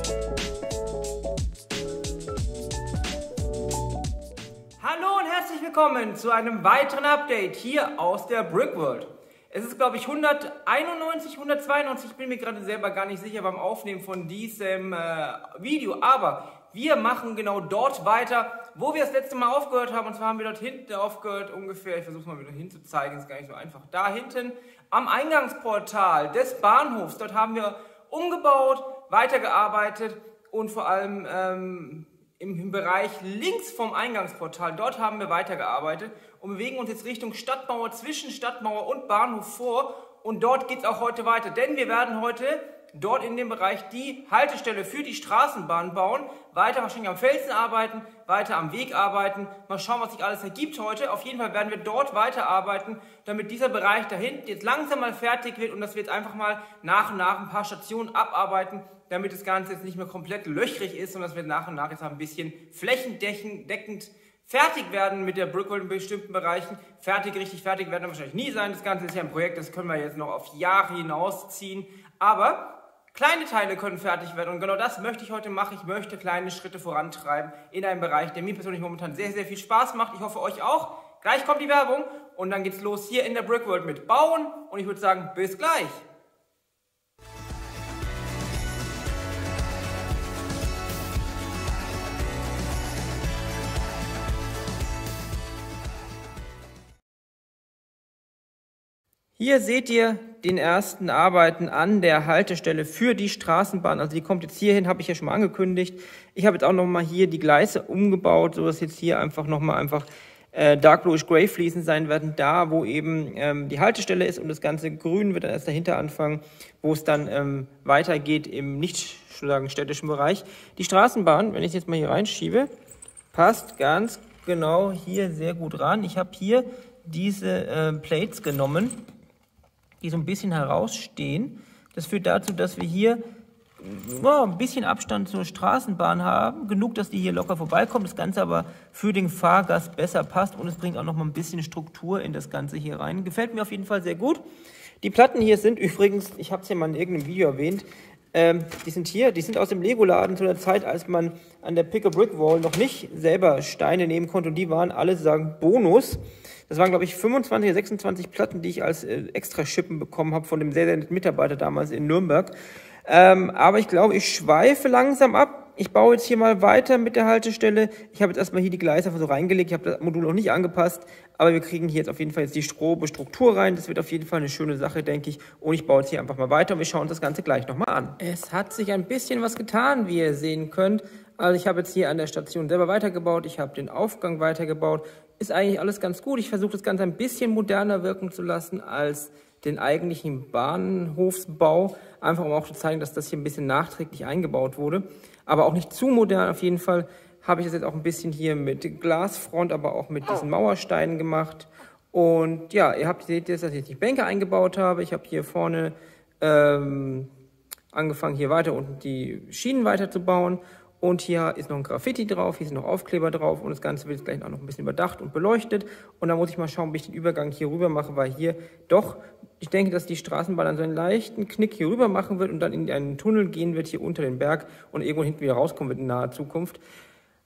Hallo und herzlich willkommen zu einem weiteren Update hier aus der Brickworld. Es ist, glaube ich, 191, 192, ich bin mir gerade selber gar nicht sicher beim Aufnehmen von diesem Video, aber wir machen genau dort weiter, wo wir das letzte Mal aufgehört haben. Und zwar haben wir dort hinten aufgehört, ungefähr, ich versuche es mal wieder hinzuzeigen, ist gar nicht so einfach, da hinten am Eingangsportal des Bahnhofs. Dort haben wir umgebaut, weitergearbeitet und vor allem im Bereich links vom Eingangsportal, dort haben wir weitergearbeitet und bewegen uns jetzt Richtung Stadtmauer, zwischen Stadtmauer und Bahnhof vor, und dort geht es auch heute weiter, denn wir werden heute dort in dem Bereich die Haltestelle für die Straßenbahn bauen, weiter wahrscheinlich am Felsen arbeiten, weiter am Weg arbeiten, mal schauen, was sich alles ergibt heute. Auf jeden Fall werden wir dort weiterarbeiten, damit dieser Bereich da hinten jetzt langsam mal fertig wird und dass wir jetzt einfach mal nach und nach ein paar Stationen abarbeiten, damit das Ganze jetzt nicht mehr komplett löchrig ist, sondern dass wir nach und nach jetzt ein bisschen flächendeckend fertig werden mit der Brickworld in bestimmten Bereichen. Richtig fertig werden wir wahrscheinlich nie sein. Das Ganze ist ja ein Projekt, das können wir jetzt noch auf Jahre hinausziehen. Aber kleine Teile können fertig werden und genau das möchte ich heute machen. Ich möchte kleine Schritte vorantreiben in einem Bereich, der mir persönlich momentan sehr, sehr viel Spaß macht. Ich hoffe euch auch. Gleich kommt die Werbung und dann geht's los hier in der Brickworld mit Bauen und ich würde sagen, bis gleich. Hier seht ihr den ersten Arbeiten an der Haltestelle für die Straßenbahn. Also die kommt jetzt hierhin, habe ich ja schon mal angekündigt. Ich habe jetzt auch nochmal hier die Gleise umgebaut, sodass jetzt hier einfach nochmal Dark Bluish Grey Fliesen sein werden, da wo eben die Haltestelle ist, und das ganze Grün wird dann erst dahinter anfangen, wo es dann weitergeht im nicht sozusagen städtischen Bereich. Die Straßenbahn, wenn ich es jetzt mal hier reinschiebe, passt ganz genau hier sehr gut ran. Ich habe hier diese Plates genommen, die so ein bisschen herausstehen. Das führt dazu, dass wir hier ein bisschen Abstand zur Straßenbahn haben. Genug, dass die hier locker vorbeikommt. Das Ganze aber für den Fahrgast besser passt und es bringt auch noch mal ein bisschen Struktur in das Ganze hier rein. Gefällt mir auf jeden Fall sehr gut. Die Platten hier sind übrigens, ich habe es ja mal in irgendeinem Video erwähnt, die sind aus dem Lego-Laden zu der Zeit, als man an der Pick-a-Brick-Wall noch nicht selber Steine nehmen konnte, und die waren alle sozusagen Bonus. Das waren, glaube ich, 25 oder 26 Platten, die ich als extra Schippen bekommen habe von dem sehr, sehr netten Mitarbeiter damals in Nürnberg. Aber ich glaube, ich schweife langsam ab. Ich baue jetzt hier mal weiter mit der Haltestelle. Ich habe jetzt erstmal hier die Gleise einfach so reingelegt. Ich habe das Modul noch nicht angepasst, aber wir kriegen hier jetzt auf jeden Fall jetzt die grobe Struktur rein. Das wird auf jeden Fall eine schöne Sache, denke ich. Und ich baue jetzt hier einfach mal weiter und wir schauen uns das Ganze gleich nochmal an. Es hat sich ein bisschen was getan, wie ihr sehen könnt. Also ich habe jetzt hier an der Station selber weitergebaut. Ich habe den Aufgang weitergebaut. Ist eigentlich alles ganz gut. Ich versuche das Ganze ein bisschen moderner wirken zu lassen als den eigentlichen Bahnhofsbau. Einfach um auch zu zeigen, dass das hier ein bisschen nachträglich eingebaut wurde. Aber auch nicht zu modern. Auf jeden Fall habe ich das jetzt auch ein bisschen hier mit Glasfront, aber auch mit diesen Mauersteinen gemacht. Und ja, seht jetzt, dass ich die Bänke eingebaut habe. Ich habe hier vorne angefangen, hier weiter unten die Schienen weiterzubauen. Und hier ist noch ein Graffiti drauf, hier sind noch Aufkleber drauf und das Ganze wird jetzt gleich auch noch ein bisschen überdacht und beleuchtet. Und dann muss ich mal schauen, wie ich den Übergang hier rüber mache, weil hier doch, ich denke, dass die Straßenbahn dann so einen leichten Knick hier rüber machen wird und dann in einen Tunnel gehen wird, hier unter den Berg, und irgendwo hinten wieder rauskommen wird in naher Zukunft.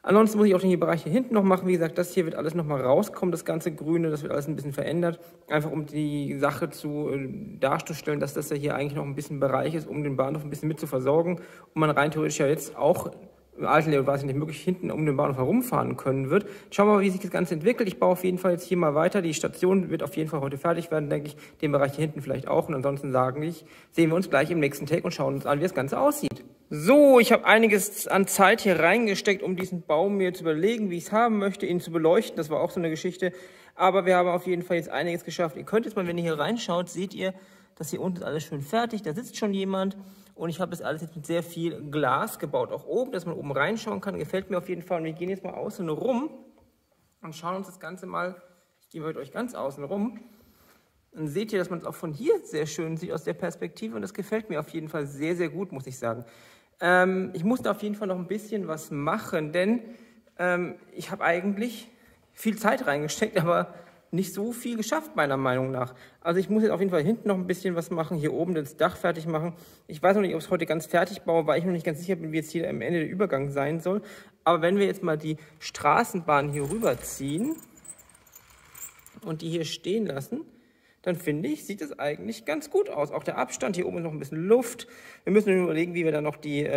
Ansonsten muss ich auch den Bereich hier hinten noch machen. Wie gesagt, das hier wird alles nochmal rauskommen, das ganze Grüne, das wird alles ein bisschen verändert. Einfach um die Sache darzustellen, dass das ja hier eigentlich noch ein bisschen Bereich ist, um den Bahnhof ein bisschen mit zu versorgen. Und man rein theoretisch ja jetzt auch im alten Leo nicht möglich hinten um den Bahnhof herumfahren können wird. Schauen wir mal, wie sich das Ganze entwickelt. Ich baue auf jeden Fall jetzt hier mal weiter. Die Station wird auf jeden Fall heute fertig werden, denke ich. Den Bereich hier hinten vielleicht auch. Und ansonsten sehen wir uns gleich im nächsten Take und schauen uns an, wie das Ganze aussieht. So, ich habe einiges an Zeit hier reingesteckt, um diesen Baum mir zu überlegen, wie ich es haben möchte, ihn zu beleuchten. Das war auch so eine Geschichte. Aber wir haben auf jeden Fall jetzt einiges geschafft. Ihr könnt jetzt mal, wenn ihr hier reinschaut, seht ihr, dass hier unten ist alles schön fertig. Da sitzt schon jemand. Und ich habe das alles jetzt mit sehr viel Glas gebaut. Auch oben, dass man oben reinschauen kann. Gefällt mir auf jeden Fall. Und wir gehen jetzt mal außen rum und schauen uns das Ganze mal, ich gehe mit euch ganz außen rum. Dann seht ihr, dass man es auch von hier sehr schön sieht aus der Perspektive. Und das gefällt mir auf jeden Fall sehr, sehr gut, muss ich sagen. Ich musste auf jeden Fall noch ein bisschen was machen, denn ich habe eigentlich viel Zeit reingesteckt, aber nicht so viel geschafft, meiner Meinung nach. Also ich muss jetzt auf jeden Fall hinten noch ein bisschen was machen, hier oben das Dach fertig machen. Ich weiß noch nicht, ob ich es heute ganz fertig baue, weil ich noch nicht ganz sicher bin, wie jetzt hier am Ende der Übergang sein soll. Aber wenn wir jetzt mal die Straßenbahn hier rüberziehen und die hier stehen lassen, dann finde ich, sieht es eigentlich ganz gut aus. Auch der Abstand, hier oben ist noch ein bisschen Luft. Wir müssen nur überlegen, wie wir dann noch die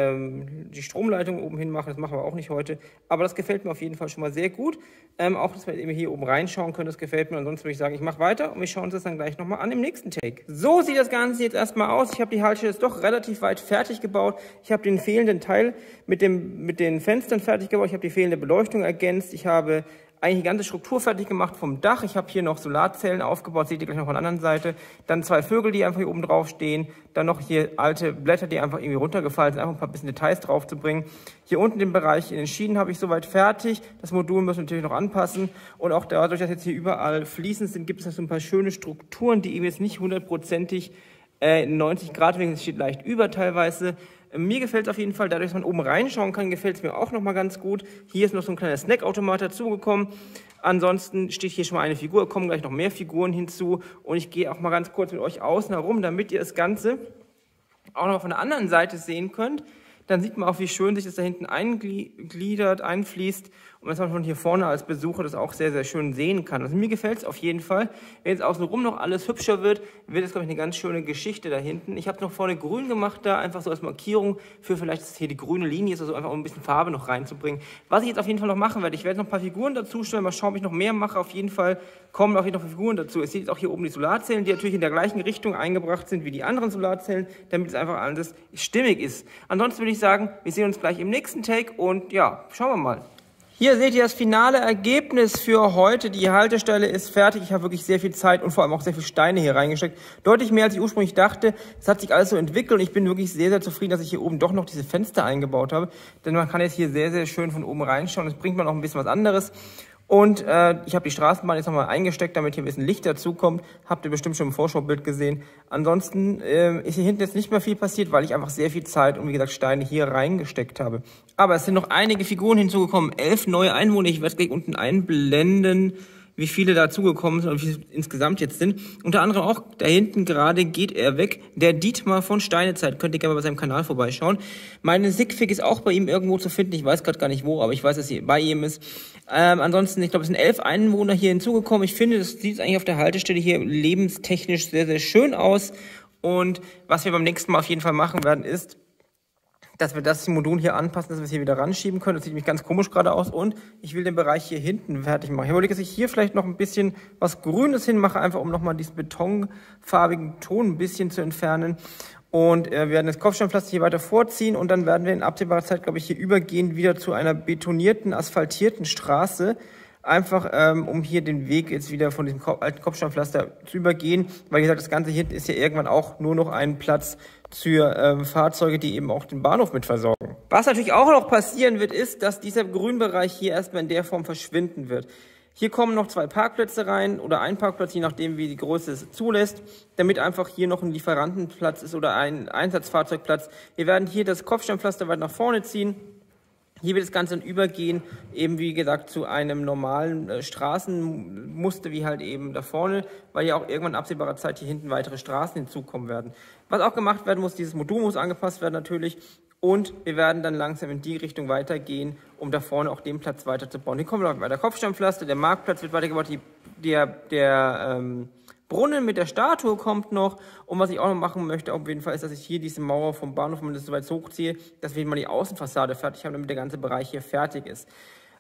Stromleitung oben hin machen. Das machen wir auch nicht heute. Aber das gefällt mir auf jeden Fall schon mal sehr gut. Auch, dass wir eben hier oben reinschauen können, das gefällt mir. Ansonsten würde ich sagen, ich mache weiter und wir schauen uns das dann gleich nochmal an im nächsten Take. So sieht das Ganze jetzt erstmal aus. Ich habe die Haltestelle jetzt doch relativ weit fertig gebaut. Ich habe den fehlenden Teil mit den Fenstern fertig gebaut. Ich habe die fehlende Beleuchtung ergänzt. Ich habe eigentlich die ganze Struktur fertig gemacht vom Dach. Ich habe hier noch Solarzellen aufgebaut, seht ihr gleich noch von der anderen Seite. Dann 2 Vögel, die einfach hier oben drauf stehen. Dann noch hier alte Blätter, die einfach irgendwie runtergefallen sind, einfach ein paar bisschen Details drauf zu bringen. Hier unten den Bereich in den Schienen habe ich soweit fertig. Das Modul müssen wir natürlich noch anpassen. Und auch dadurch, dass jetzt hier überall fließend sind, gibt es noch so ein paar schöne Strukturen, die eben jetzt nicht hundertprozentig 90 Grad Winkel, es steht leicht über teilweise. Mir gefällt es auf jeden Fall, dadurch, dass man oben reinschauen kann, gefällt es mir auch nochmal ganz gut. Hier ist noch so ein kleiner Snackautomat dazugekommen. Ansonsten steht hier schon mal eine Figur, kommen gleich noch mehr Figuren hinzu. Und ich gehe auch mal ganz kurz mit euch außen herum, damit ihr das Ganze auch noch von der anderen Seite sehen könnt. Dann sieht man auch, wie schön sich das da hinten eingliedert, einfließt und dass man von hier vorne als Besucher das auch sehr, sehr schön sehen kann. Also mir gefällt es auf jeden Fall. Wenn jetzt außenrum noch alles hübscher wird, wird es, glaube ich, eine ganz schöne Geschichte da hinten. Ich habe noch vorne grün gemacht da, einfach so als Markierung für vielleicht, dass hier die grüne Linie ist, also einfach um ein bisschen Farbe noch reinzubringen. Was ich jetzt auf jeden Fall noch machen werde, ich werde noch ein paar Figuren dazu stellen, mal schauen, ob ich noch mehr mache. Auf jeden Fall kommen auch hier noch Figuren dazu. Ihr seht jetzt auch hier oben die Solarzellen, die natürlich in der gleichen Richtung eingebracht sind wie die anderen Solarzellen, damit es einfach alles stimmig ist. Ansonsten würde ich sagen, wir sehen uns gleich im nächsten Take und ja, schauen wir mal. Hier seht ihr das finale Ergebnis für heute. Die Haltestelle ist fertig. Ich habe wirklich sehr viel Zeit und vor allem auch sehr viele Steine hier reingesteckt. Deutlich mehr, als ich ursprünglich dachte. Es hat sich alles so entwickelt und ich bin wirklich sehr, sehr zufrieden, dass ich hier oben doch noch diese Fenster eingebaut habe. Denn man kann jetzt hier sehr, sehr schön von oben reinschauen. Das bringt man auch ein bisschen was anderes. Und ich habe die Straßenbahn jetzt nochmal eingesteckt, damit hier ein bisschen Licht dazukommt. Habt ihr bestimmt schon im Vorschaubild gesehen. Ansonsten ist hier hinten jetzt nicht mehr viel passiert, weil ich einfach sehr viel Zeit und wie gesagt Steine hier reingesteckt habe. Aber es sind noch einige Figuren hinzugekommen. 11 neue Einwohner. Ich werde gleich unten einblenden, wie viele dazugekommen sind und wie viele insgesamt jetzt sind. Unter anderem auch, da hinten gerade geht er weg, der Dietmar von Steinezeit. Könnt ihr gerne mal bei seinem Kanal vorbeischauen. Meine Sigfig ist auch bei ihm irgendwo zu finden. Ich weiß gerade gar nicht wo, aber ich weiß, dass sie bei ihm ist. Ansonsten, ich glaube, es sind 11 Einwohner hier hinzugekommen. Ich finde, das sieht eigentlich auf der Haltestelle hier lebenstechnisch sehr, sehr schön aus. Und was wir beim nächsten Mal auf jeden Fall machen werden, ist, dass wir das Modul hier anpassen, dass wir es hier wieder ranschieben können. Das sieht nämlich ganz komisch gerade aus. Und ich will den Bereich hier hinten fertig machen. Ich überlege, dass ich hier vielleicht noch ein bisschen was Grünes hinmache, einfach um nochmal diesen betonfarbigen Ton ein bisschen zu entfernen. Und wir werden das Kopfsteinpflaster hier weiter vorziehen und dann werden wir in absehbarer Zeit, glaube ich, hier übergehen wieder zu einer betonierten, asphaltierten Straße. Einfach, um hier den Weg jetzt wieder von diesem alten Kopfsteinpflaster zu übergehen. Weil, wie gesagt, das Ganze hinten ist ja irgendwann auch nur noch ein Platz für Fahrzeuge, die eben auch den Bahnhof mit versorgen. Was natürlich auch noch passieren wird, ist, dass dieser Grünbereich hier erstmal in der Form verschwinden wird. Hier kommen noch 2 Parkplätze rein oder ein Parkplatz, je nachdem wie die Größe es zulässt, damit einfach hier noch ein Lieferantenplatz ist oder ein Einsatzfahrzeugplatz. Wir werden hier das Kopfsteinpflaster weit nach vorne ziehen. Hier wird das Ganze dann übergehen, eben wie gesagt, zu einem normalen Straßenmuster wie halt eben da vorne, weil ja auch irgendwann in absehbarer Zeit hier hinten weitere Straßen hinzukommen werden. Was auch gemacht werden muss, dieses Modul muss angepasst werden natürlich und wir werden dann langsam in die Richtung weitergehen, um da vorne auch den Platz weiterzubauen. Hier kommt noch weiter Kopfsteinpflaster, der Marktplatz wird weitergebaut, der Brunnen mit der Statue kommt noch. Und was ich auch noch machen möchte, auf jeden Fall, ist, dass ich hier diese Mauer vom Bahnhof, wenn man das so weit hochziehe, dass wir mal die Außenfassade fertig haben, damit der ganze Bereich hier fertig ist.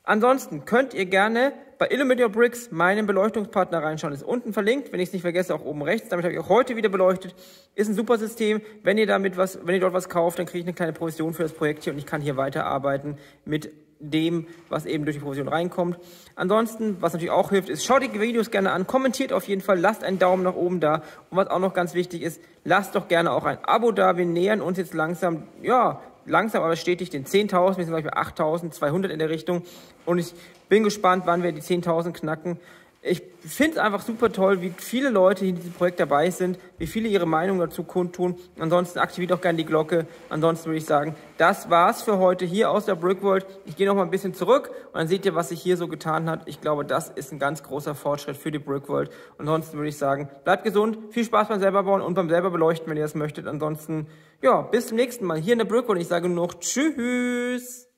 Ansonsten könnt ihr gerne bei Illuminator Bricks meinen Beleuchtungspartner reinschauen. Ist unten verlinkt, wenn ich es nicht vergesse, auch oben rechts. Damit habe ich auch heute wieder beleuchtet. Ist ein super System. Wenn ihr dort was kauft, dann kriege ich eine kleine Provision für das Projekt hier und ich kann hier weiterarbeiten mit dem, was eben durch die Provision reinkommt. Ansonsten, was natürlich auch hilft, ist, schaut die Videos gerne an, kommentiert auf jeden Fall, lasst einen Daumen nach oben da und was auch noch ganz wichtig ist, lasst doch gerne auch ein Abo da. Wir nähern uns jetzt langsam, ja, langsam aber stetig den 10.000, wir sind gleich bei 8.200 in der Richtung und ich bin gespannt, wann wir die 10.000 knacken. Ich finde es einfach super toll, wie viele Leute in diesem Projekt dabei sind, wie viele ihre Meinung dazu kundtun. Ansonsten aktiviert auch gerne die Glocke. Ansonsten würde ich sagen, das war's für heute hier aus der Brickworld. Ich gehe noch mal ein bisschen zurück und dann seht ihr, was sich hier so getan hat. Ich glaube, das ist ein ganz großer Fortschritt für die Brickworld. Ansonsten würde ich sagen, bleibt gesund, viel Spaß beim selber bauen und beim selber beleuchten, wenn ihr das möchtet. Ansonsten, ja, bis zum nächsten Mal hier in der Brickworld. Ich sage nur noch Tschüss.